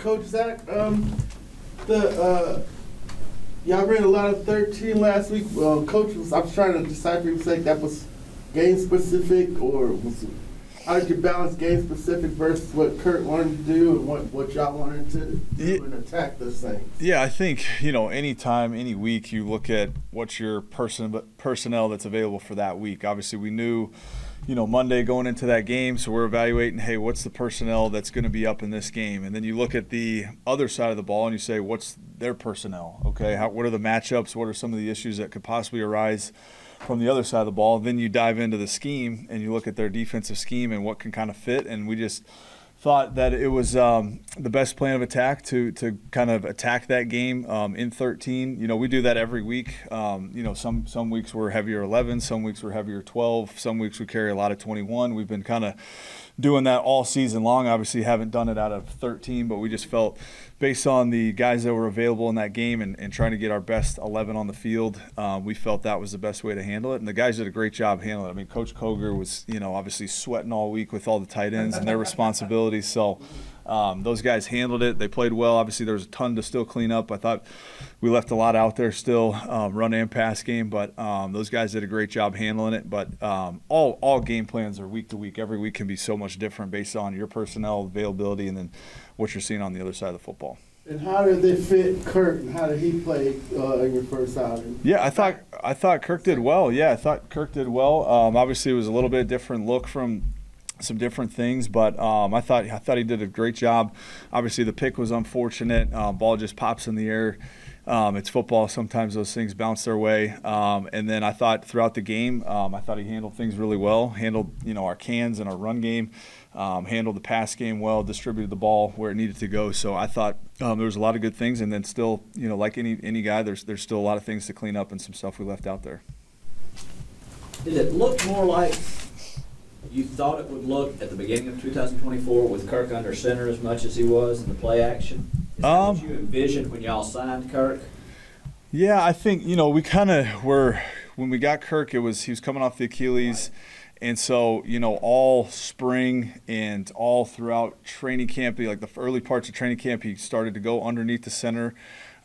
Coach Zac. Y'all ran a lot of 13 last week. Coach I was trying to decipher. He was saying that was game specific, or how did you balance game specific versus what Kurt wanted to do and what y'all wanted to do and attack those things? Yeah, I think, anytime, any week, you look at what's your personnel that's available for that week. Obviously, we knew, Monday going into that game, so we're evaluating, hey, what's the personnel that's going to be up in this game? And then you look at the other side of the ball and you say, what's their personnel? Okay, what are the matchups? What are some of the issues that could possibly arise from the other side of the ball? Then you dive into the scheme and you look at their defensive scheme and what can kind of fit. And we just thought that it was the best plan of attack to kind of attack that game in 13. We do that every week. Some weeks we're heavier 11, some weeks we're heavier 12, some weeks we carry a lot of 21. We've been kind of doing that all season long. Obviously haven't done it out of 13, but we just felt based on the guys that were available in that game and trying to get our best 11 on the field, we felt that was the best way to handle it. And the guys did a great job handling it. I mean, Coach Koger was, obviously sweating all week with all the tight ends and their responsibilities. So those guys handled it. They played well. Obviously, there was a ton to still clean up. I thought we left a lot out there still, run and pass game, but those guys did a great job handling it. But all game plans are week to week. Every week can be so much different based on your personnel availability and then what you're seeing on the other side of the football. And how did they fit Kirk, and how did he play in your first outing? Yeah, I thought Kirk did well. Yeah, I thought Kirk did well. Obviously, it was a little bit different look from some different things, but I thought he did a great job. Obviously, the pick was unfortunate. Ball just pops in the air. It's football. Sometimes those things bounce their way. And then I thought throughout the game, I thought he handled things really well. Handled our cans and our run game. Handled the pass game well. Distributed the ball where it needed to go. So I thought there was a lot of good things. And then still, like any guy, there's still a lot of things to clean up and some stuff we left out there. Did it look more like you thought it would look at the beginning of 2024 with Kirk under center as much as he was in the play action? Is that what you envisioned when y'all signed Kirk? Yeah, I think, we kind of were – when we got Kirk, he was coming off the Achilles. Right. And so, all spring and all throughout training camp, like the early parts of training camp, he started to go underneath the center.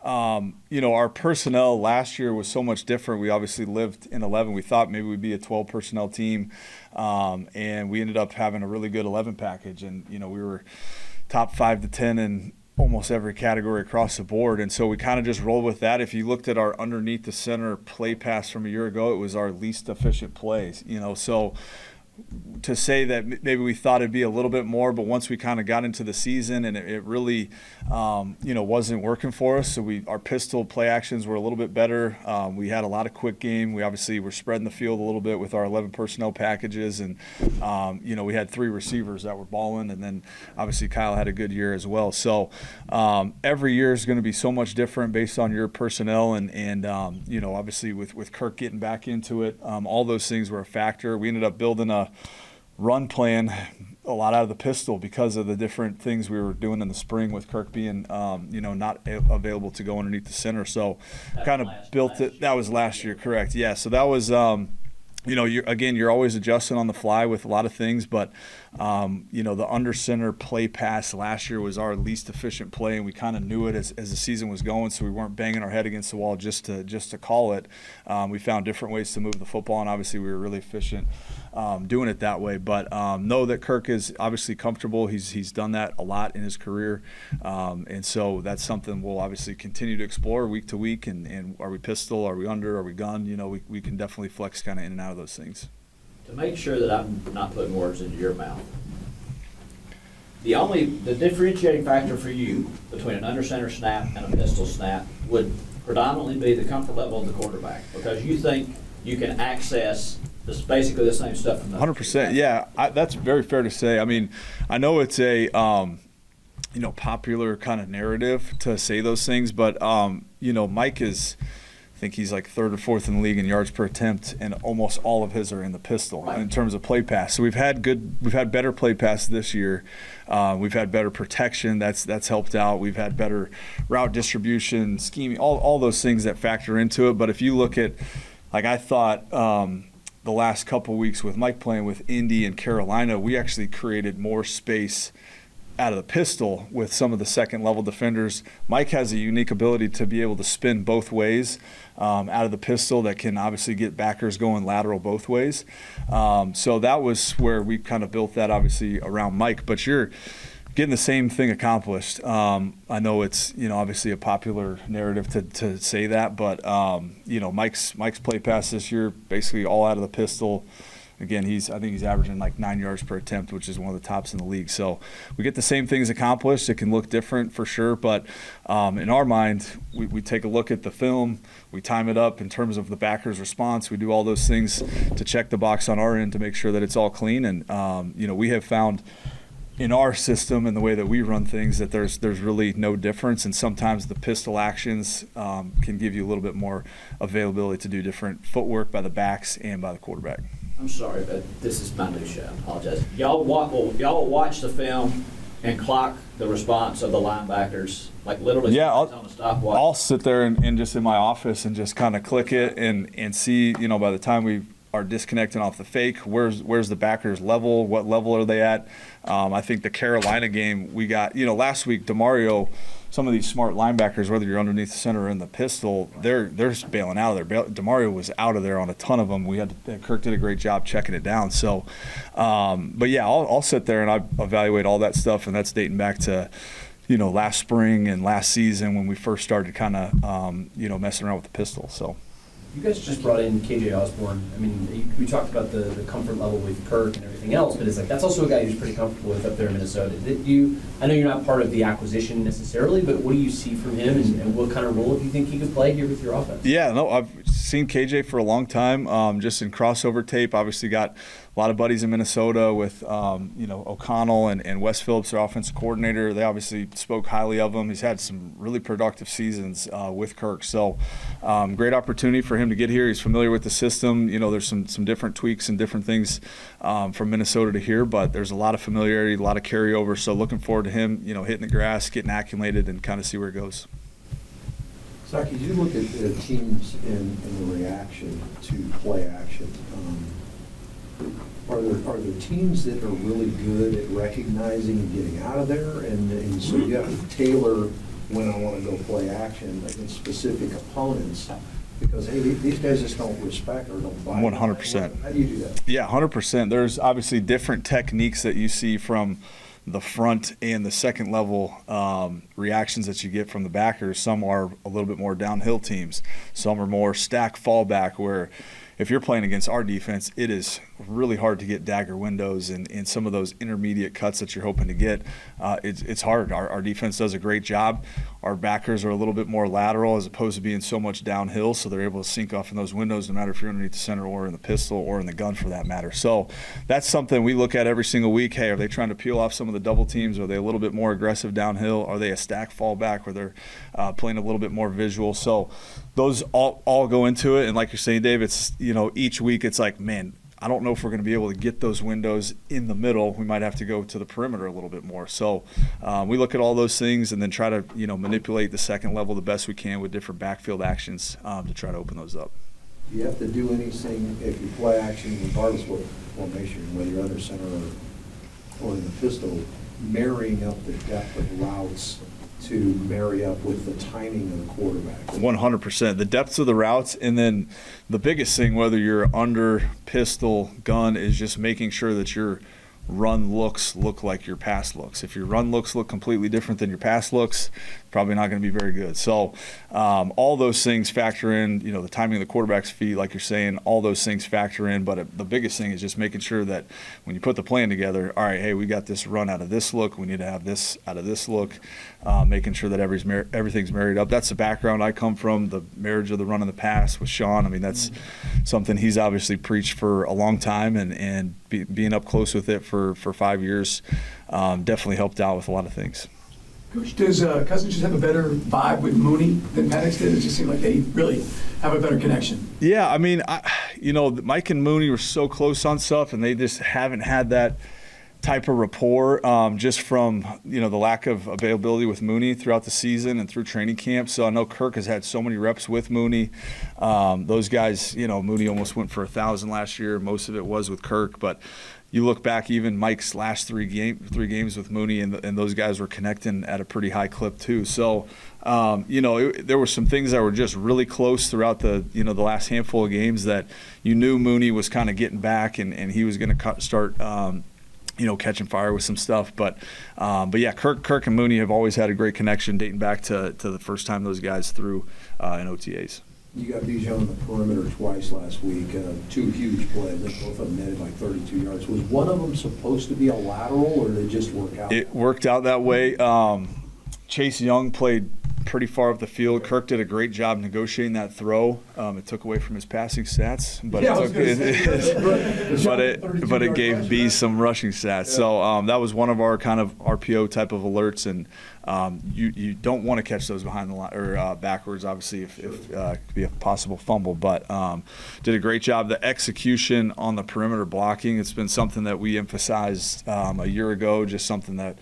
Our personnel last year was so much different. We obviously lived in 11. We thought maybe we'd be a 12 personnel team, and we ended up having a really good 11 package. And, we were top 5 to 10 in almost every category across the board. And so we kind of just rolled with that. If you looked at our underneath the center play pass from a year ago, it was our least efficient plays, so to say that maybe we thought it'd be a little bit more, but once we kind of got into the season and it really, wasn't working for us. So our pistol play actions were a little bit better. We had a lot of quick game. We obviously were spreading the field a little bit with our 11 personnel packages. And, we had 3 receivers that were balling. And then obviously Kyle had a good year as well. So every year is going to be so much different based on your personnel. And obviously with Kirk getting back into it, all those things were a factor. We ended up building a run plan a lot out of the pistol because of the different things we were doing in the spring with Kirk being, not available to go underneath the center. So kind of built it. That was last year, correct. Yeah, so that was you're always adjusting on the fly with a lot of things, but the under center play pass last year was our least efficient play, and we kind of knew it as the season was going, so we weren't banging our head against the wall just to call it. We found different ways to move the football, and obviously we were really efficient doing it that way. But know that Kirk is obviously comfortable. He's done that a lot in his career, and so that's something we'll obviously continue to explore week to week. And are we pistol? Are we under? Are we gun? We can definitely flex kind of in and out of those things. To make sure that I'm not putting words into your mouth, the differentiating factor for you between an under center snap and a pistol snap would predominantly be the comfort level of the quarterback, because you think you can access basically the same stuff from the 100%. Yeah, that's very fair to say. I mean, I know it's a popular kind of narrative to say those things, but Mike is, I think he's like 3rd or 4th in the league in yards per attempt, and almost all of his are in the pistol in terms of play pass. So we've had better play pass this year. We've had better protection. That's helped out. We've had better route distribution, scheming, all those things that factor into it. But if you look at, like, I thought the last couple weeks with Mike playing with Indy and Carolina, we actually created more space out of the pistol with some of the second level defenders. Mike has a unique ability to be able to spin both ways out of the pistol that can obviously get backers going lateral both ways. So that was where we kind of built that obviously around Mike, but you're getting the same thing accomplished. I know it's, obviously a popular narrative to say that, but Mike's play pass this year basically all out of the pistol. Again, I think he's averaging like 9 yards per attempt, which is one of the tops in the league. So we get the same things accomplished. It can look different for sure, but in our mind, we take a look at the film, we time it up in terms of the backer's response. We do all those things to check the box on our end to make sure that it's all clean. And we have found in our system and the way that we run things that there's really no difference, and sometimes the pistol actions can give you a little bit more availability to do different footwork by the backs and by the quarterback. I'm sorry, but this is minutia. I apologize. Y'all will watch the film and clock the response of the linebackers, like literally on a stopwatch. I'll sit there and just in my office and just kind of click it and see, by the time we are disconnecting off the fake, where's the backers level, what level are they at? I think the Carolina game we got, last week, DeMario, some of these smart linebackers, whether you're underneath the center or in the pistol, they're just bailing out of there. DeMario was out of there on a ton of them. Kirk did a great job checking it down. So, but yeah, I'll sit there and I evaluate all that stuff, and that's dating back to, last spring and last season when we first started kind of, messing around with the pistol. So. You guys just brought in KJ Osborne. I mean, we talked about the comfort level with Kirk and everything else, but it's like that's also a guy who's pretty comfortable with up there in Minnesota. I know you're not part of the acquisition necessarily, but what do you see from him, and what kind of role do you think he could play here with your offense? Yeah, no, I've seen KJ for a long time, just in crossover tape. Obviously got a lot of buddies in Minnesota with, O'Connell and Wes Phillips, their offensive coordinator. They obviously spoke highly of him. He's had some really productive seasons with Kirk. So great opportunity for him to get here. He's familiar with the system. There's some different tweaks and different things from Minnesota to here, but there's a lot of familiarity, a lot of carryover. So looking forward to him, hitting the grass, getting acclimated, and kind of see where it goes. Zac, as you look at teams in the reaction to play action, are there teams that are really good at recognizing and getting out of there, and so you have to tailor when I want to go play action against specific opponents, because hey, these guys just don't respect or don't buy 100%. How do you do that? Yeah, 100%. There's obviously different techniques that you see from the front and the second level reactions that you get from the backers. Some are a little bit more downhill teams. Some are more stack fallback, where if you're playing against our defense, it is really hard to get dagger windows and some of those intermediate cuts that you're hoping to get. It's hard. Our defense does a great job. Our backers are a little bit more lateral as opposed to being so much downhill, so they're able to sink off in those windows no matter if you're underneath the center or in the pistol or in the gun for that matter. So that's something we look at every single week. Hey, are they trying to peel off some of the double teams? Are they a little bit more aggressive downhill? Are they a stack fallback where they're playing a little bit more visual? So those all go into it. And like you're saying, Dave, it's, each week it's like, man, I don't know if we're going to be able to get those windows in the middle. We might have to go to the perimeter a little bit more. So we look at all those things and then try to, manipulate the second level the best we can with different backfield actions to try to open those up. Do you have to do anything if you play action, regardless of what formation, whether you're under center or in the pistol, marrying up the depth of routes to marry up with the timing of the quarterback? 100%. The depths of the routes, and then the biggest thing, whether you're under, pistol, gun, is just making sure that your run looks look like your pass looks. If your run looks look completely different than your pass looks, probably not going to be very good. So all those things factor in, the timing of the quarterback's feet, like you're saying, all those things factor in. But the biggest thing is just making sure that when you put the plan together, all right, hey, we got this run out of this look. We need to have this out of this look, making sure that everything's married up. That's the background I come from, the marriage of the run and the pass with Sean. I mean, that's something he's obviously preached for a long time, and being up close with it for 5 years definitely helped out with a lot of things. Coach, does Cousins just have a better vibe with Mooney than Maddox did? It just seemed like they really have a better connection. Yeah, I mean, Mike and Mooney were so close on stuff, and they just haven't had that type of rapport, just from, you know, the lack of availability with Mooney throughout the season and through training camp. So I know Kirk has had so many reps with Mooney. Those guys, you know, Mooney almost went for 1,000 last year. Most of it was with Kirk, but you look back, even Mike's last three games with Mooney, and those guys were connecting at a pretty high clip too. So, you know, there were some things that were just really close throughout the, you know, the last handful of games that you knew Mooney was kind of getting back and he was going to start, you know, catching fire with some stuff. But yeah, Kirk and Mooney have always had a great connection dating back to the first time those guys threw in OTAs. You got Bijan on the perimeter twice last week, 2 huge plays. Both of them netted like 32 yards. Was one of them supposed to be a lateral, or did it just work out? It worked out that way. Chase Young played pretty far up the field. Kirk did a great job negotiating that throw. It took away from his passing stats, but it gave B some rushing stats. So that was one of our kind of RPO type of alerts, and you don't want to catch those behind the line or backwards, obviously, if it could be a possible fumble. But did a great job. The execution on the perimeter blocking, it's been something that we emphasized a year ago, just something that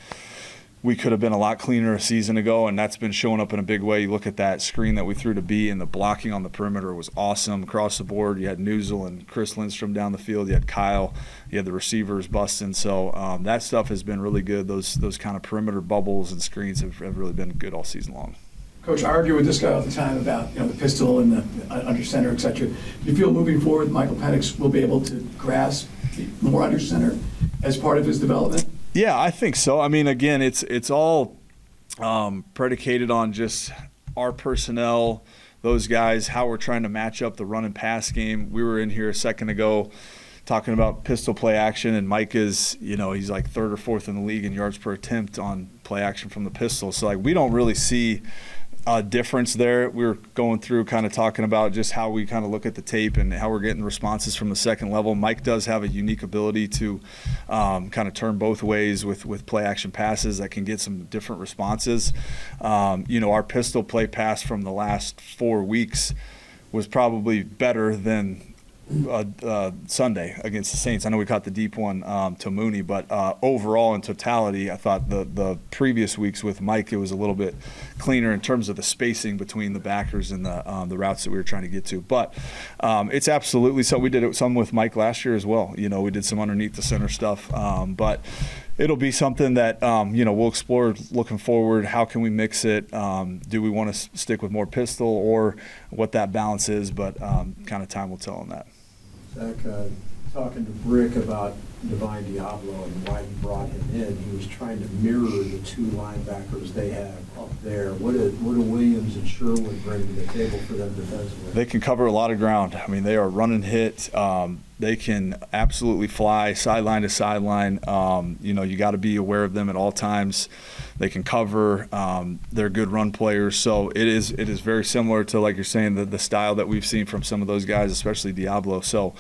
we could have been a lot cleaner a season ago, and that's been showing up in a big way. You look at that screen that we threw to B, and the blocking on the perimeter was awesome across the board. You had Newsel and Chris Lindstrom down the field. You had Kyle. You had the receivers busting. So that stuff has been really good. Those kind of perimeter bubbles and screens have really been good all season long. Coach, I argue with this guy all the time about, you know, the pistol and the under center, et cetera. Do you feel moving forward Michael Penix will be able to grasp more under center as part of his development? Yeah, I think so. I mean, again, it's all predicated on just our personnel, those guys, how we're trying to match up the run and pass game. We were in here a second ago talking about pistol play action, and Mike is, you know, he's like 3rd or 4th in the league in yards per attempt on play action from the pistol. So, like, we don't really see a difference there. We were going through kind of talking about just how we kind of look at the tape and how we're getting responses from the second level. Mike does have a unique ability to kind of turn both ways with play action passes that can get some different responses. You know, our pistol play pass from the last 4 weeks was probably better than Sunday against the Saints. I know we caught the deep one to Mooney, but overall in totality, I thought the previous weeks with Mike, it was a little bit cleaner in terms of the spacing between the backers and the routes that we were trying to get to. But it's absolutely so. We did it some with Mike last year as well. You know, we did some underneath the center stuff, but it'll be something that you know, we'll explore looking forward. How can we mix it? Do we want to stick with more pistol, or what that balance is? But kind of time will tell on that. Zach, talking to Brick about Divine Diablo and why he brought him in, he was trying to mirror the 2 linebackers they have up there. What do Williams and Sherwood bring to the table for them defensively? They can cover a lot of ground. I mean, they are run and hit. They can absolutely fly sideline to sideline. You know, you got to be aware of them at all times. They can cover. They're good run players. So it is very similar to, like you're saying, the style that we've seen from some of those guys, especially Diablo. So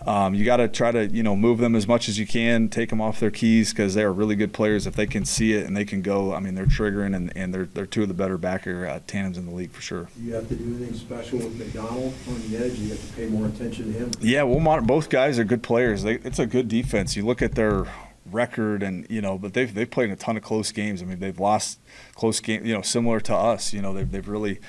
you got to try to, you know, move them as much as you can, take them off their keys, because they are really good players. If they can see it and they can go, I mean, they're triggering, and they're 2 of the better backer tandems in the league for sure. Do you have to do anything special with McDonald on the edge? Do you have to pay more attention to him? Yeah, we'll monitor. Both guys are good players. It's a good defense. You look at their record, and you know, but they've played in a ton of close games. I mean, they've lost close games, you know, similar to us. You know, they've really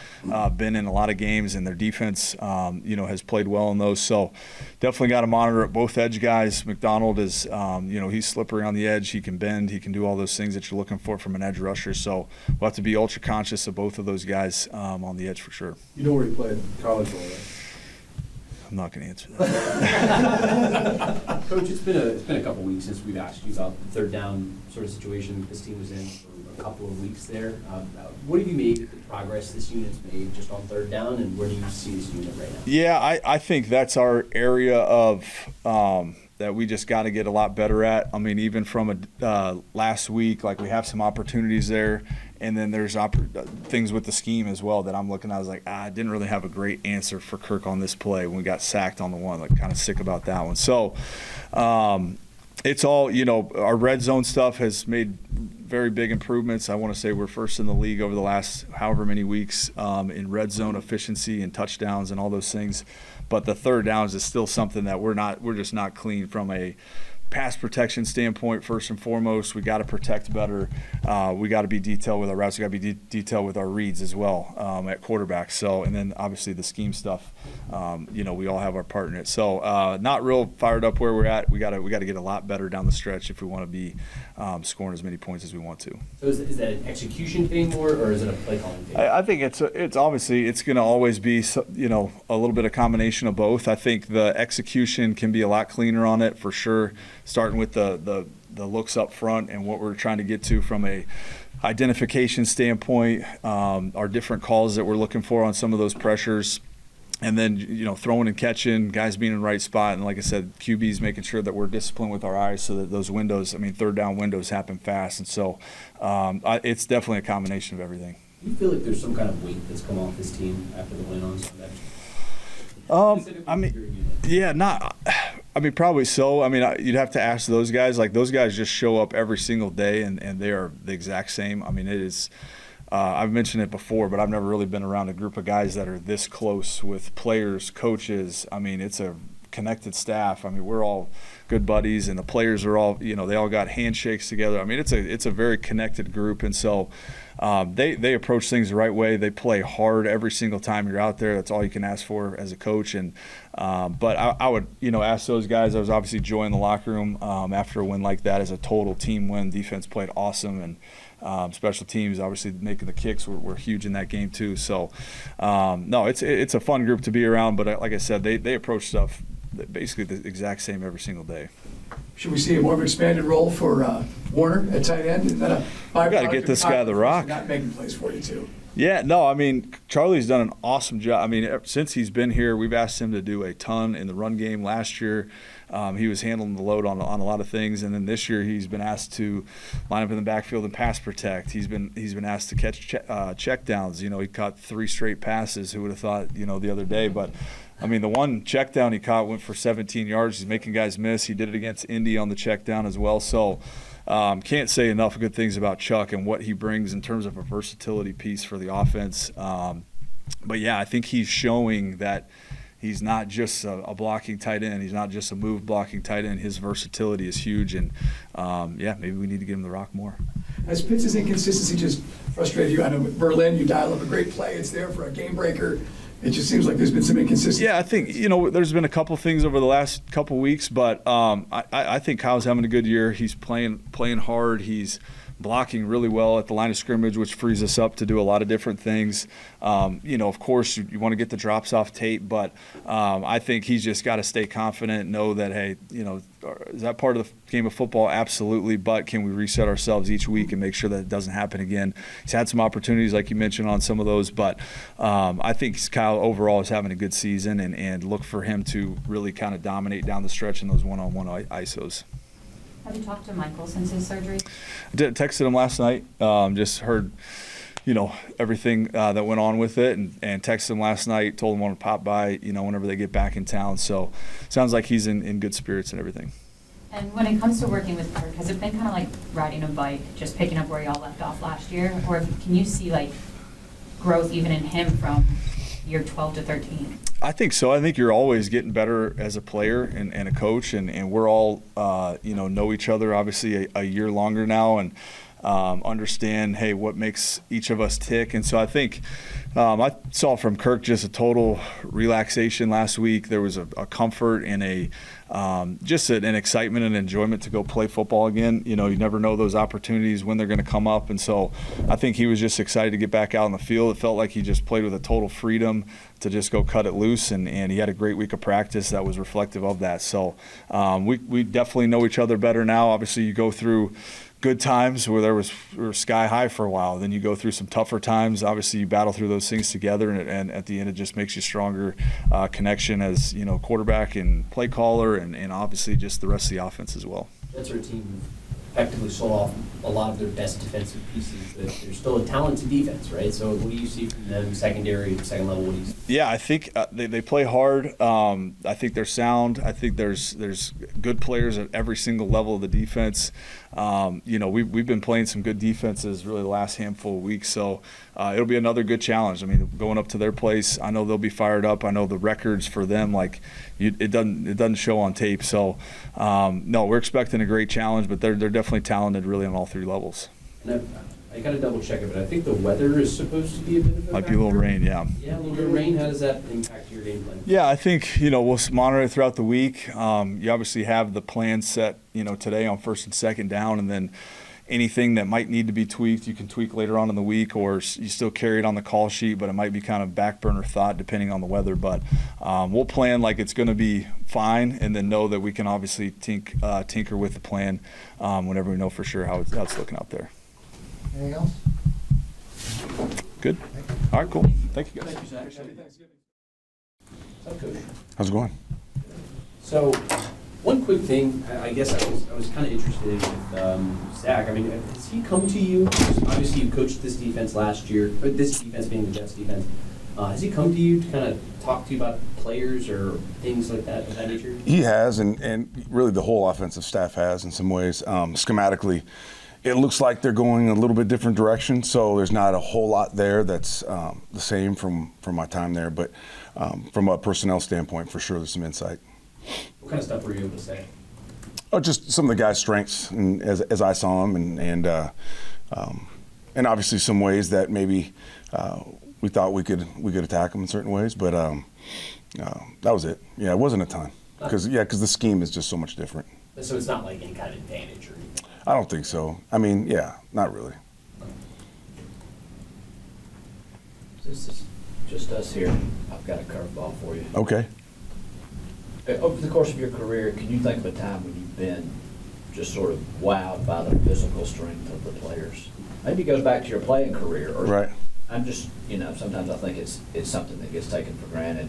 been in a lot of games, and their defense, you know, has played well in those. So definitely got to monitor at both edge guys. McDonald is, you know, he's slippery on the edge. He can bend. He can do all those things that you're looking for from an edge rusher. So we'll have to be ultra conscious of both of those guys on the edge for sure. You know where he played college ball, right? I'm not going to answer that. Coach, it's been a couple weeks since we've asked you about the 3rd down sort of situation this team was in for a couple of weeks there. What have you made of the progress this unit's made just on 3rd down, and where do you see this unit right now? Yeah, I think that's our area of that we just got to get a lot better at. I mean, even from last week, like, we have some opportunities there. And then there's things with the scheme as well that I'm looking at. I was like, I didn't really have a great answer for Kirk on this play when we got sacked on the one. Like, kind of sick about that one. So it's all, you know, our red zone stuff has made very big improvements. I want to say we're first in the league over the last however many weeks in red zone efficiency and touchdowns and all those things. But the 3rd downs is still something that we're just not clean from a pass protection standpoint, first and foremost, we got to protect better. We got to be detailed with our routes. We got to be detailed with our reads as well at quarterback. So, and then obviously the scheme stuff. We all have our part in it. So, not real fired up where we're at. We got to get a lot better down the stretch if we want to be scoring as many points as we want to. So is that an execution thing more, or is it a play calling thing? I think it's obviously it's going to always be a little bit of combination of both. I think the execution can be a lot cleaner on it for sure. Starting with the looks up front and what we're trying to get to from a identification standpoint, our different calls that we're looking for on some of those pressures, and then throwing and catching, guys being in the right spot, and like I said, QBs making sure that we're disciplined with our eyes so that those windows, third down windows happen fast, and so it's definitely a combination of everything. Do you feel like there's some kind of weight that's come off this team after the win on Sunday? Probably so. You'd have to ask those guys. Like, those guys just show up every single day, and they are the exact same. It is I've mentioned it before, but I've never really been around a group of guys that are this close with players, coaches. It's a connected staff. We're all good buddies, and the players are all, they all got handshakes together. It's a very connected group, and so they approach things the right way. They play hard every single time you're out there. That's all you can ask for as a coach. And but I would ask those guys. I was obviously joining the locker room after a win like that as a total team win. Defense played awesome, and special teams obviously making the kicks were huge in that game too. So no, it's a fun group to be around. But like I said, they approach stuff basically the exact same every single day. Should we see a more of an expanded role for Warner at tight end? And then I got to get this guy the rock. Not making plays for you too. Yeah, no, Charlie's done an awesome job. Since he's been here, we've asked him to do a ton in the run game. Last year, he was handling the load on a lot of things, and then this year he's been asked to line up in the backfield and pass protect. He's been asked to catch check downs. He caught 3 straight passes. Who would have thought? The other day, but. The one check down he caught went for 17 yards. He's making guys miss. He did it against Indy on the check down as well. So can't say enough good things about Chuck and what he brings in terms of a versatility piece for the offense. But, yeah, I think he's showing that he's not just a blocking tight end. He's not just a move blocking tight end. His versatility is huge. And, maybe we need to give him the rock more. Has Pitts' inconsistency just frustrated you? I know with Berlin, you dial up a great play. It's there for a game breaker. It just seems like there's been some inconsistency. Yeah, I think, there's been a couple things over the last couple weeks, but I think Kyle's having a good year. He's playing hard. He's blocking really well at the line of scrimmage, which frees us up to do a lot of different things. Of course, you want to get the drops off tape, but I think he's just got to stay confident, know that, hey, is that part of the game of football? Absolutely, but can we reset ourselves each week and make sure that it doesn't happen again? He's had some opportunities, like you mentioned, on some of those, but I think Kyle overall is having a good season, and look for him to really kind of dominate down the stretch in those one-on-one ISOs. Have you talked to Michael since his surgery? I texted him last night. Just heard, everything that went on with it, and texted him last night. Told him I want to pop by, whenever they get back in town. So sounds like he's in good spirits and everything. And when it comes to working with Kirk, has it been kind of like riding a bike, just picking up where y'all left off last year, or can you see growth even in him from year 12 to 13? I think so. I think you're always getting better as a player and a coach, and we're all, know each other obviously a year longer now, and understand, hey, what makes each of us tick. And so I think I saw from Kirk just a total relaxation last week. There was a comfort and just an excitement and enjoyment to go play football again. You never know those opportunities when they're going to come up. And so I think he was just excited to get back out on the field. It felt like he just played with a total freedom to just go cut it loose, and he had a great week of practice that was reflective of that. So we definitely know each other better now. Obviously, you go through good times where we were sky high for a while. Then you go through some tougher times. Obviously, you battle through those things together, and at the end, it just makes you stronger connection as quarterback and play caller, and obviously just the rest of the offense as well. That's our team effectively sold off a lot of their best defensive pieces, but there's still a talented defense, right? So what do you see from them, secondary, second level? What do you see? Yeah, I think they play hard. I think they're sound. I think there's good players at every single level of the defense. we've been playing some good defenses really the last handful of weeks. So it'll be another good challenge. I mean, going up to their place, I know they'll be fired up. I know the records for them, it doesn't show on tape. So no, we're expecting a great challenge, but they're definitely talented really on all three levels. I got to double check it, but I think the weather is supposed to be a bit of a Might be a little rain, yeah. Yeah, a little bit of rain. How does that impact your game plan? Yeah, I think, we'll monitor it throughout the week. You obviously have the plan set, today on first and second down, and then anything that might need to be tweaked, you can tweak later on in the week, or you still carry it on the call sheet, but it might be kind of back burner thought depending on the weather. But we'll plan like it's going to be fine, and then know that we can obviously tinker with the plan whenever we know for sure how it's looking out there. Anything else? Good. All right, cool. Thank you, guys. Thank you, Zach. Happy Thanksgiving. What's up, Coach? How's it going? So, one quick thing, I guess I was kind of interested in with Zac. I mean, has he come to you? Obviously, you coached this defense last year, or this defense being the Jets defense. Has he come to you to kind of talk to you about players or things like that of that nature? He has, and really the whole offensive staff has in some ways. Schematically, it looks like they're going a little bit different direction, so there's not a whole lot there that's the same from my time there. But from a personnel standpoint, for sure, there's some insight. What kind of stuff were you able to say? Oh, just some of the guys' strengths, and as I saw them, and obviously some ways that maybe we thought we could attack them in certain ways. But that was it. Yeah, it wasn't a ton because the scheme is just so much different. So it's not like any kind of advantage or anything? I don't think so. I mean, yeah, not really. This is just us here. I've got a curveball for you. Okay. Over the course of your career, can you think of a time when you've been just sort of wowed by the physical strength of the players? Maybe it goes back to your playing career. Or Right. I'm just, sometimes I think it's something that gets taken for granted.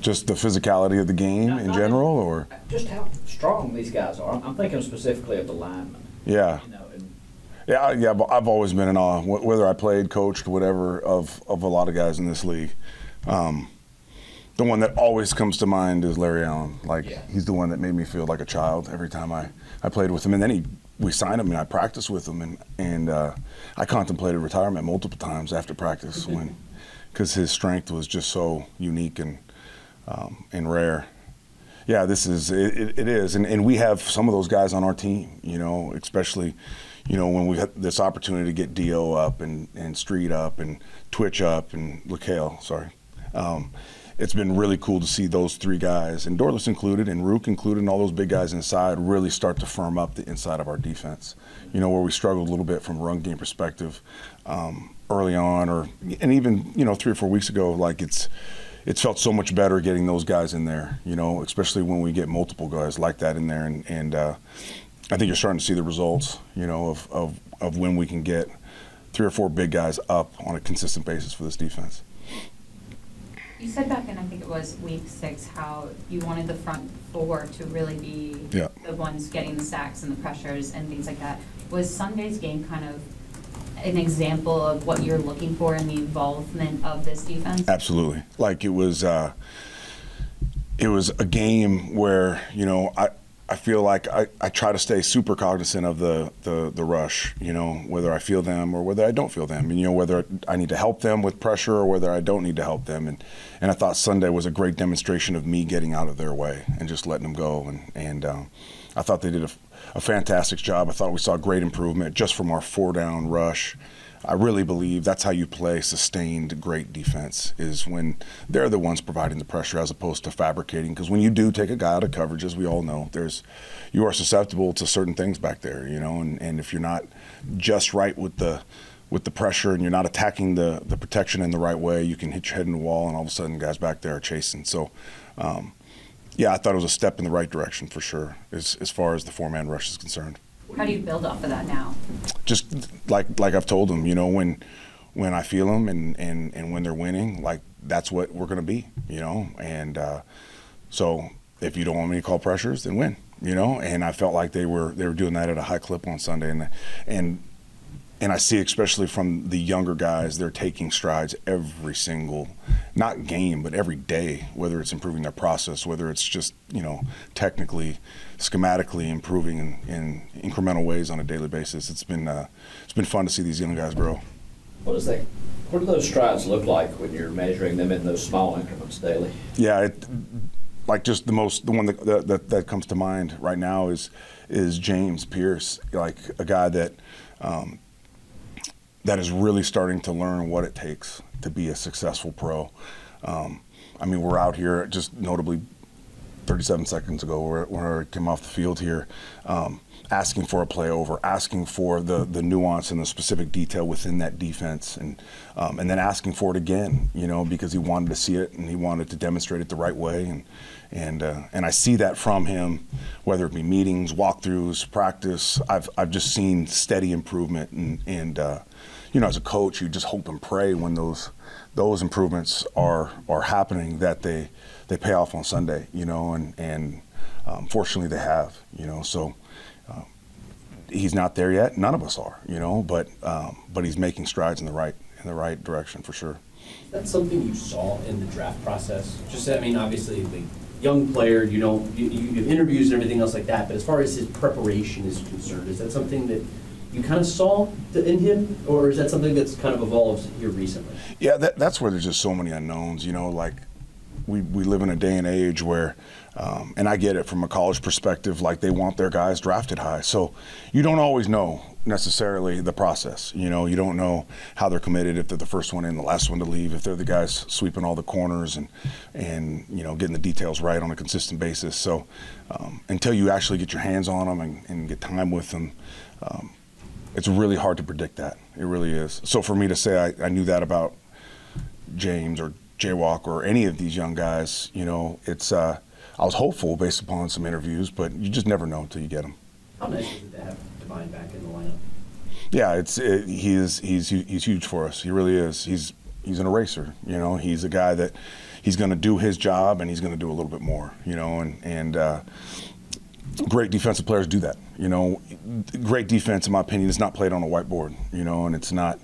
Just the physicality of the game Not- in not general, or? Just how strong these guys are. I'm thinking specifically of the linemen. Yeah. Yeah, but I've always been in awe, whether I played, coached, whatever, of a lot of guys in this league. The one that always comes to mind is Larry Allen. He's the one that made me feel like a child every time I played with him. And then we signed him, and I practiced with him, and I contemplated retirement multiple times after practice because his strength was just so unique and rare. Yeah, it is, and we have some of those guys on our team, especially, when we had this opportunity to get Dio up and Street up and Twitch up and LaCale, sorry. It's been really cool to see those three guys, and Dorless included, and Ruke included, and all those big guys inside really start to firm up the inside of our defense. Where we struggled a little bit from a run game perspective early on, and even 3 or 4 weeks ago, it's felt so much better getting those guys in there, especially when we get multiple guys like that in there. And I think you're starting to see the results, of when we can get 3 or 4 big guys up on a consistent basis for this defense. You said back in, I think it was week 6, how you wanted the front 4 to really be the ones getting the sacks and the pressures and things like that. Was Sunday's game kind of an example of what you're looking for in the involvement of this defense? Absolutely. It was a game where, I feel like I try to stay super cognizant of the rush, whether I feel them or whether I don't feel them, and whether I need to help them with pressure or whether I don't need to help them. And I thought Sunday was a great demonstration of me getting out of their way and just letting them go. And I thought they did a fantastic job. I thought we saw great improvement just from our 4-down rush. I really believe that's how you play sustained great defense, is when they're the ones providing the pressure as opposed to fabricating. Because when you do take a guy out of coverage, as we all know, you are susceptible to certain things back there, and if you're not just right with the pressure and you're not attacking the protection in the right way, you can hit your head in the wall, and all of a sudden guys back there are chasing. So, I thought it was a step in the right direction for sure, as far as the 4-man rush is concerned. How do you build off of that now? Just like I've told them, when I feel them and when they're winning, that's what we're going to be, and so if you don't want me to call pressures, then win, and I felt like they were doing that at a high clip on Sunday, and I see, especially from the younger guys, they're taking strides every single, not game, but every day, whether it's improving their process, whether it's just, technically, schematically improving in incremental ways on a daily basis. It's been fun to see these young guys grow. What do those strides look like when you're measuring them in those small increments daily? Yeah, like just the one that comes to mind right now is James Pierce, like a guy that is really starting to learn what it takes to be a successful pro. We're out here just notably 37 seconds ago where I came off the field here, asking for a play over, asking for the nuance and the specific detail within that defense, and then asking for it again, because he wanted to see it and he wanted to demonstrate it the right way. And I see that from him, whether it be meetings, walkthroughs, practice. I've just seen steady improvement, and as a coach, you just hope and pray when those improvements are happening that they pay off on Sunday, and fortunately they have, so he's not there yet. None of us are, but he's making strides in the right direction for sure. Is that something you saw in the draft process? Obviously the young player, you have interviews and everything else like that, but as far as his preparation is concerned, is that something that you kind of saw in him, or is that something that's kind of evolved here recently? Yeah, that's where there's just so many unknowns, like we live in a day and age where, and I get it from a college perspective, like they want their guys drafted high. So you don't always know necessarily the process. You don't know how they're committed, if they're the first one in, the last one to leave, if they're the guys sweeping all the corners and getting the details right on a consistent basis. So until you actually get your hands on them and get time with them, it's really hard to predict that. It really is. So for me to say I knew that about James or Jaywalk or any of these young guys, it's I was hopeful based upon some interviews, but you just never know until you get them. How nice is it to have Divine back in the lineup? Yeah, he's huge for us. He really is. He's an eraser. He's a guy that he's going to do his job and he's going to do a little bit more. And great defensive players do that. Great defense, in my opinion, is not played on a whiteboard. And it's not.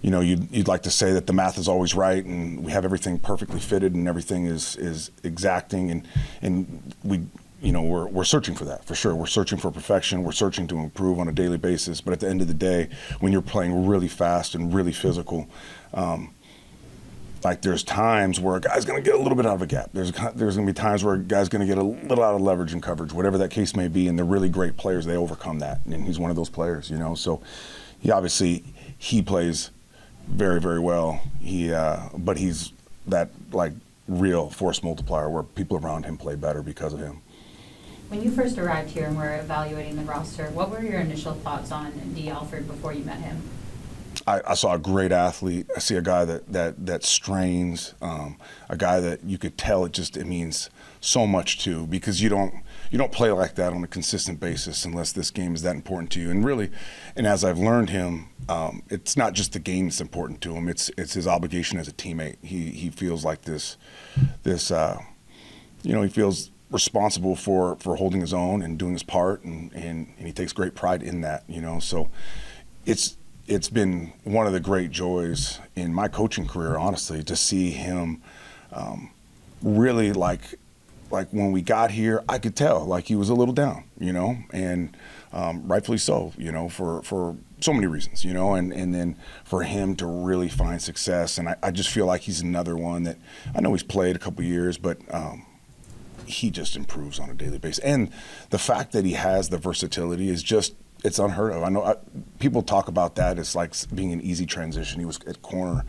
You'd like to say that the math is always right and we have everything perfectly fitted and everything is exacting, and we're searching for that for sure. We're searching for perfection. We're searching to improve on a daily basis. But at the end of the day, when you're playing really fast and really physical, like there's times where a guy's going to get a little bit out of a gap. There's going to be times where a guy's going to get a little out of leverage and coverage, whatever that case may be. And they're really great players. They overcome that, and he's one of those players. So he plays very, very well. But he's that real force multiplier where people around him play better because of him. When you first arrived here and were evaluating the roster, what were your initial thoughts on D. Alford before you met him? I saw a great athlete. I see a guy that strains, a guy that you could tell it means so much to, because you don't play like that on a consistent basis unless this game is that important to you. And as I've learned him, it's not just the game that's important to him. It's his obligation as a teammate. He feels like this. He feels responsible for holding his own and doing his part, and he takes great pride in that. So it's been one of the great joys in my coaching career, honestly, to see him really like when we got here, I could tell he was a little down, and rightfully so, for so many reasons, and then for him to really find success. And I just feel like he's another one that, I know he's played a couple years, but he just improves on a daily basis. And the fact that he has the versatility is just, it's unheard of. I know people talk about that as like being an easy transition. He was at corner,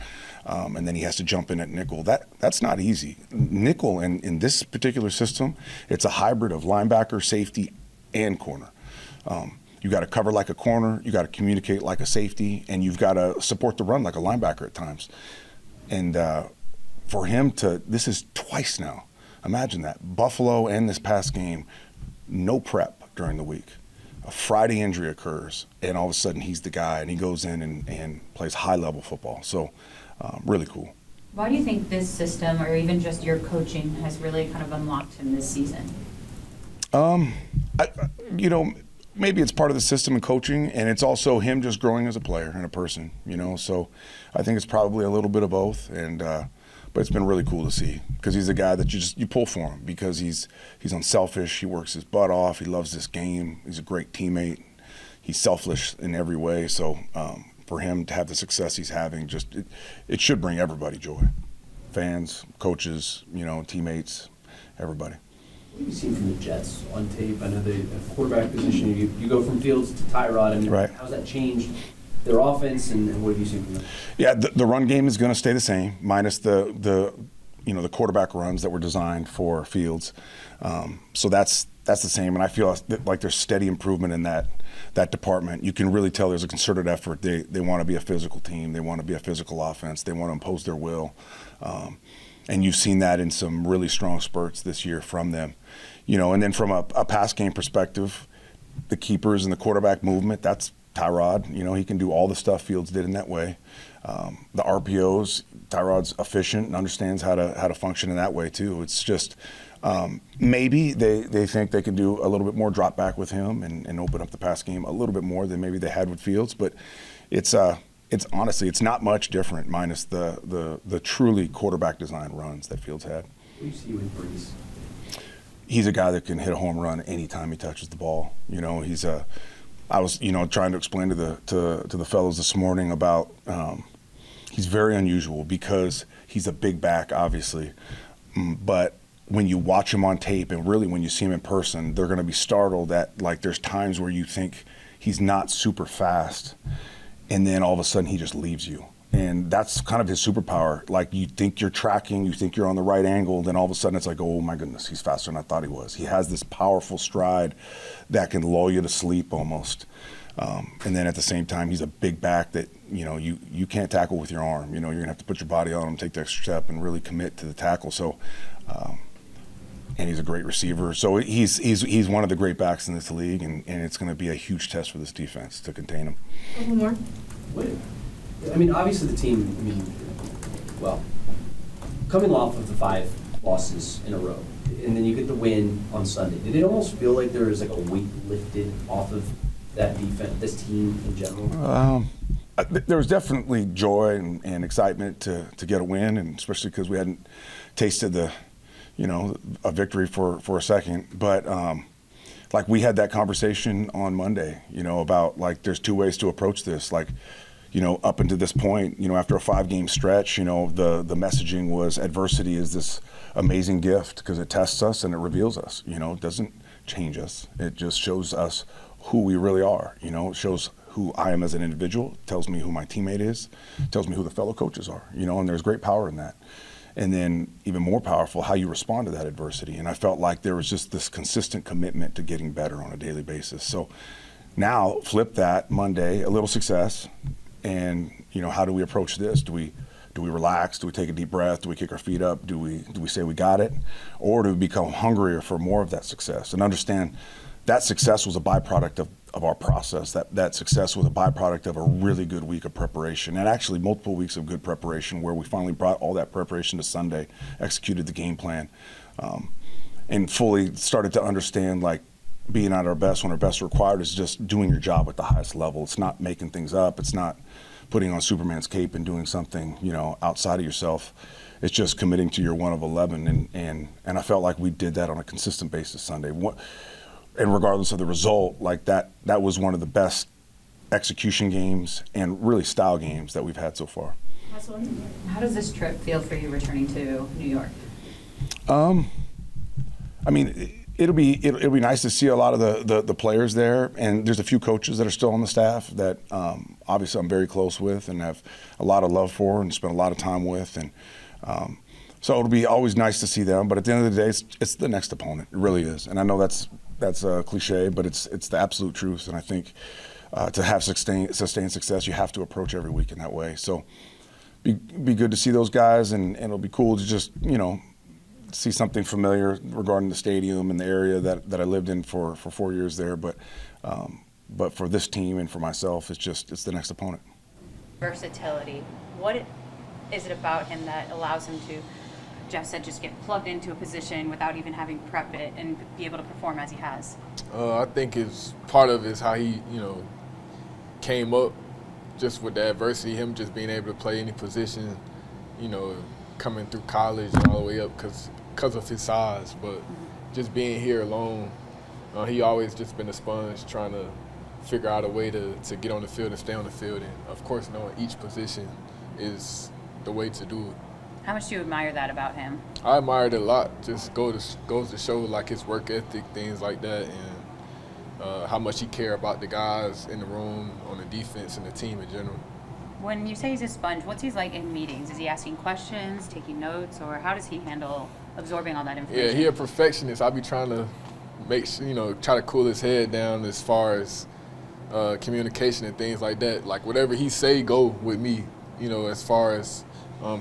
and then he has to jump in at nickel. That's not easy. Nickel in this particular system, it's a hybrid of linebacker, safety, and corner. You got to cover like a corner, you got to communicate like a safety, and you've got to support the run like a linebacker at times. And for him this is twice now. Imagine that. Buffalo and this past game, no prep during the week. A Friday injury occurs, and all of a sudden he's the guy, and he goes in and plays high-level football. So really cool. Why do you think this system, or even just your coaching, has really kind of unlocked him this season? maybe it's part of the system and coaching, and it's also him just growing as a player and a person, you know. So I think it's probably a little bit of both, and but it's been really cool to see because he's a guy that you pull for him because he's unselfish. He works his butt off. He loves this game. He's a great teammate. He's selfless in every way. So for him to have the success he's having, it should bring everybody joy. Fans, coaches, you know, teammates, everybody. What have you seen from the Jets on tape? I know the quarterback position, you go from Fields to Tyrod. I mean, right. How's that changed their offense, and what have you seen from them? Yeah, the run game is going to stay the same, minus the quarterback runs that were designed for Fields. So that's the same, and I feel like there's steady improvement in that department. You can really tell there's a concerted effort. They want to be a physical team. They want to be a physical offense. They want to impose their will. And you've seen that in some really strong spurts this year from them. You know, and then from a pass game perspective, the keepers and the quarterback movement, that's Tyrod. You know, he can do all the stuff Fields did in that way. The RPOs, Tyrod's efficient and understands how to function in that way too. It's just maybe they think they can do a little bit more drop back with him and open up the pass game a little bit more than maybe they had with Fields. But it's honestly, it's not much different, minus the truly quarterback design runs that Fields had. What do you see with Brees? He's a guy that can hit a home run anytime he touches the ball. You know, I was trying to explain to the fellows this morning about he's very unusual because he's a big back, obviously, but when you watch him on tape and really when you see him in person, they're going to be startled at, like, there's times where you think he's not super fast, and then all of a sudden he just leaves you. And that's kind of his superpower. Like, you think you're tracking, you think you're on the right angle, then all of a sudden it's like, oh my goodness, he's faster than I thought he was. He has this powerful stride that can lull you to sleep almost. And then at the same time, he's a big back that, you can't tackle with your arm. You're gonna have to put your body on him, take the extra step, and really commit to the tackle. So, and he's a great receiver. So he's one of the great backs in this league, and it's gonna be a huge test for this defense to contain him. One more. I mean, obviously the team, coming off of the 5 losses in a row, and then you get the win on Sunday, did it almost feel like there was like a weight lifted off of that defense, this team in general? There was definitely joy and excitement to get a win, and especially because we hadn't tasted a victory for a second. But like, we had that conversation on Monday, about, like, there's 2 ways to approach this. Like, up until this point, after a 5-game stretch, the messaging was adversity is this amazing gift because it tests us and it reveals us. It doesn't change us. It just shows us who we really are. It shows who I am as an individual, tells me who my teammate is, tells me who the fellow coaches are, and there's great power in that. And then even more powerful, how you respond to that adversity. And I felt like there was just this consistent commitment to getting better on a daily basis. So now flip that Monday, a little success. And how do we approach this? Do we relax? Do we take a deep breath? Do we kick our feet up? Do we say we got it? Or do we become hungrier for more of that success and understand that success was a byproduct of our process. That success was a byproduct of a really good week of preparation, and actually multiple weeks of good preparation where we finally brought all that preparation to Sunday, executed the game plan, and fully started to understand, like, being at our best when our best required is just doing your job at the highest level. It's not making things up. It's not putting on Superman's cape and doing something, outside of yourself. It's just committing to your 1 of 11. And I felt like we did that on a consistent basis Sunday. And regardless of the result, like, that was one of the best execution games and really style games that we've had so far. How does this trip feel for you returning to New York? It'll be nice to see a lot of the players there, and there's a few coaches that are still on the staff that obviously I'm very close with and have a lot of love for and spent a lot of time with, and so it'll be always nice to see them. But at the end of the day, it's the next opponent. It really is, and I know that's a cliche, but it's the absolute truth. And I think to have sustained success, you have to approach every week in that way. So be good to see those guys, and it'll be cool to just see something familiar regarding the stadium and the area that I lived in for 4 years there. But for this team and for myself, it's the next opponent. Versatility. What is it about him that allows him to Jeff said, just get plugged into a position without even having to prep it and be able to perform as he has? I think it's part of it is how he, came up just with the adversity, him just being able to play any position, coming through college and all the way up because of his size. But just being here alone, he always just been a sponge trying to figure out a way to get on the field and stay on the field. And, of course, knowing each position is the way to do it. How much do you admire that about him? I admired it a lot. Just goes to show like his work ethic, things like that, and how much he care about the guys in the room, on the defense, and the team in general. When you say he's a sponge, what's he like in meetings? Is he asking questions, taking notes, or how does he handle absorbing all that information? Yeah, he a perfectionist. I be trying to try to cool his head down as far as communication and things like that. Like whatever he say, go with me. As far as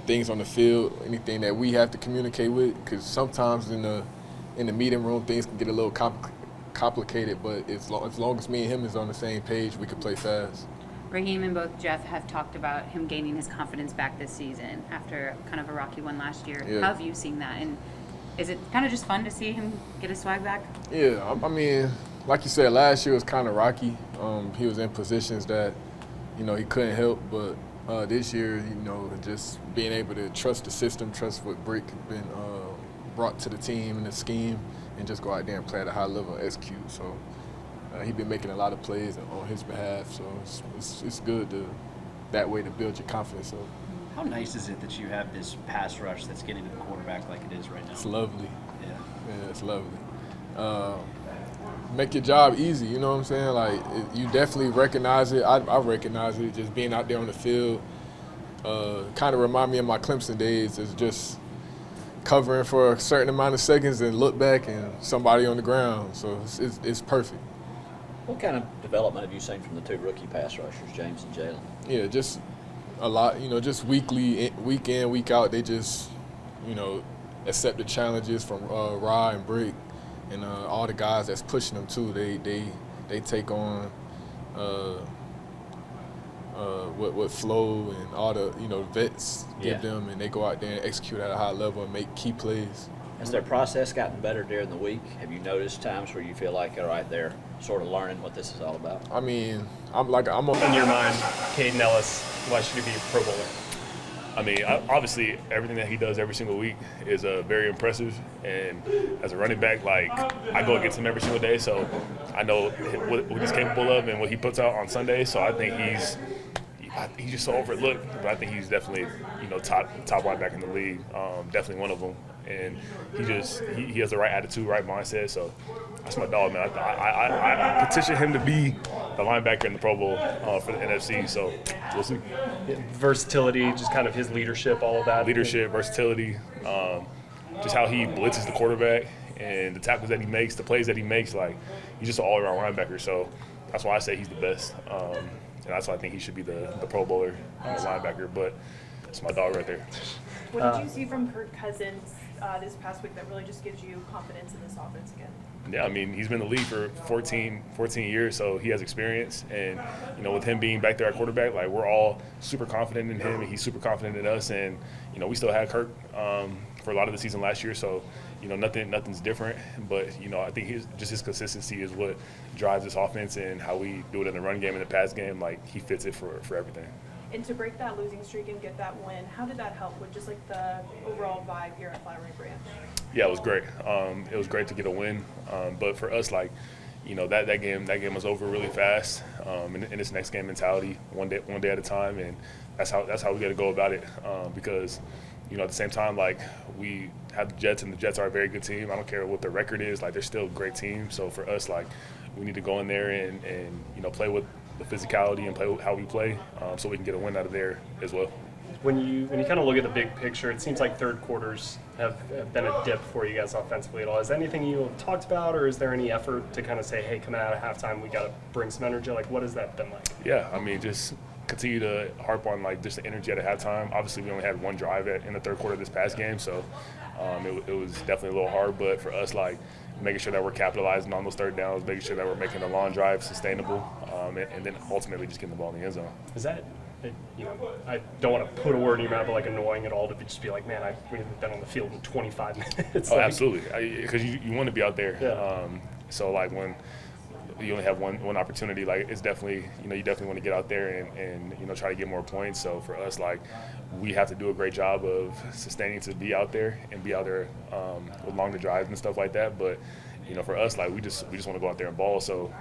things on the field, anything that we have to communicate with, because sometimes in the meeting room things can get a little complicated. But as long as me and him is on the same page, we can play fast. Raheem and both Jeff have talked about him gaining his confidence back this season after kind of a rocky one last year. Yeah. How have you seen that? And is it kind of just fun to see him get his swag back? Yeah, I mean, like you said, last year was kind of rocky. He was in positions that, he couldn't help. But this year, just being able to trust the system, trust what Brick has been brought to the team and the scheme, and just go out there and play at a high level and execute. So he's been making a lot of plays on his behalf. So it's good that way to build your confidence up. How nice is it that you have this pass rush that's getting to the quarterback like it is right now? It's lovely. Yeah, it's lovely. Make your job easy, you know what I'm saying? Like, you definitely recognize it. I recognize it, just being out there on the field. Kind of remind me of my Clemson days. It's just covering for a certain amount of seconds and look back and somebody on the ground. So it's perfect. What kind of development have you seen from the two rookie pass rushers, James and Jalen? Yeah, just a lot, just week in, week out, they just, accept the challenges from Ra and Brick and all the guys that's pushing them too. They take on what Flo and all the, vets give them, and they go out there and execute at a high level and make key plays. Has their process gotten better during the week? Have you noticed times where you feel like, all right, they're sort of learning what this is all about? I mean, I'm in your mind, Caden Ellis, why should he be a Pro Bowler? I mean, obviously, everything that he does every single week is very impressive. And as a running back, like, I go against him every single day, so I know what he's capable of and what he puts out on Sunday. So I think he's just so overlooked, but I think he's definitely, top linebacker in the league. Definitely one of them. And he has the right attitude, right mindset. So that's my dog, man. I petition him to be the linebacker in the Pro Bowl for the NFC. So we'll see. Yeah, versatility, just kind of his leadership, all of that. Leadership, versatility, just how he blitzes the quarterback and the tackles that he makes, the plays that he makes. Like, he's just an all-around linebacker. So that's why I say he's the best. And that's why I think he should be the Pro Bowler linebacker. But it's my dog right there. What did you see from Kirk Cousins this past week that really just gives you confidence in this offense again? Yeah, I mean, he's been in the league for 14 years, so he has experience. And, with him being back there at quarterback, like, we're all super confident in him, and he's super confident in us. And, we still had Kirk for a lot of the season last year, so, nothing's different. But, I think his consistency is what drives this offense and how we do it in the run game and the pass game. Like, he fits it for everything. And to break that losing streak and get that win, how did that help with just like the overall vibe here at Flowery Branch? Yeah, it was great. It was great to get a win. But for us, like, that game was over really fast. And this next game mentality, one day at a time, and that's how we got to go about it. Because, at the same time, like, we have the Jets, and the Jets are a very good team. I don't care what their record is. Like, they're still a great team. So for us, like, we need to go in there and play with the physicality and play how we play, so we can get a win out of there as well. When you kind of look at the big picture, it seems like third quarters have been a dip for you guys offensively at all. Is there anything you have talked about, or is there any effort to kind of say, hey, coming out of halftime, we got to bring some energy? Like, what has that been like? Yeah, I mean, just continue to harp on, like, just the energy at a halftime. Obviously, we only had one drive in the third quarter of this past game, so it was definitely a little hard. But for us, like, making sure that we're capitalizing on those third downs, making sure that we're making the long drive sustainable, and then ultimately just getting the ball in the end zone. Is that I don't want to put a word in your mouth, but like annoying at all to just be like, man, we haven't been on the field in 25 minutes. Oh, absolutely, because you want to be out there. Yeah. So like when you only have one opportunity, like it's definitely, you definitely want to get out there and try to get more points. So for us, like we have to do a great job of sustaining to be out there and be out there with longer drives and stuff like that. But for us, like we just want to go out there and ball. So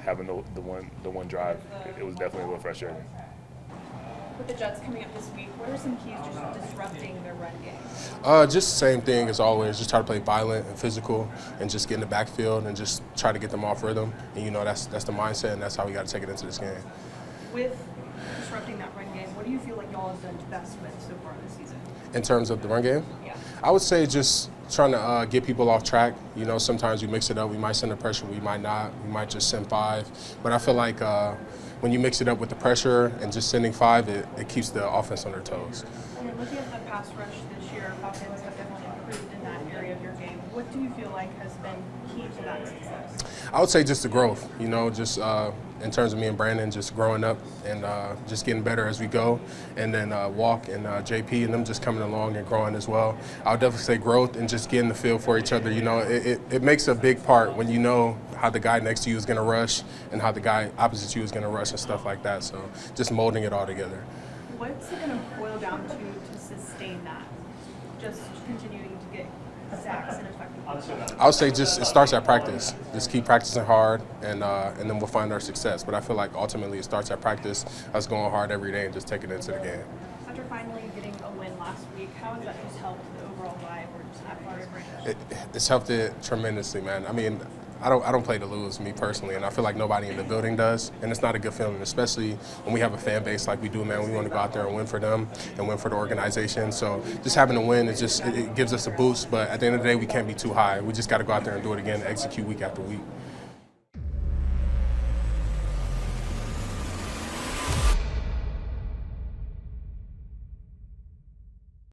having the one drive, it was definitely a little frustrating. With the Jets coming up this week, what are some keys to disrupting their run game? Just the same thing as always. Just try to play violent and physical, and just get in the backfield and just try to get them off rhythm. And that's the mindset, and that's how we got to take it into this game. With disrupting that run game, what do you feel like y'all have done best with so far this season? In terms of the run game, Yeah. I would say just trying to get people off track. Sometimes we mix it up. We might send the pressure, we might not. We might just send 5. But I feel like when you mix it up with the pressure and just sending 5, it keeps the offense on their toes. When you're looking at the pass rush this year, Falcons have definitely improved in that area of your game. What do you feel like has been key to that success? I would say just the growth, just in terms of me and Brandon, just growing up and just getting better as we go. And then Walk and JP and them just coming along and growing as well. I would definitely say growth and just getting the feel for each other. It makes a big part when you know how the guy next to you is going to rush and how the guy opposite you is going to rush and stuff like that. So just molding it all together. What's it going to boil down to sustain that? Just continuing to get sacks and effective. I would say it starts at practice. Just keep practicing hard, and then we'll find our success. But I feel like ultimately it starts at practice, us going hard every day and just taking it into the game. After finally getting a win last week, how has that just helped the overall vibe or just that part of Brandon? It's helped it tremendously, man. I mean, I don't play to lose, me personally, and I feel like nobody in the building does, and it's not a good feeling, especially when we have a fan base like we do, man. We want to go out there and win for them and win for the organization. So just having a win, it gives us a boost, but at the end of the day, we can't be too high. We just got to go out there and do it again, execute week after week.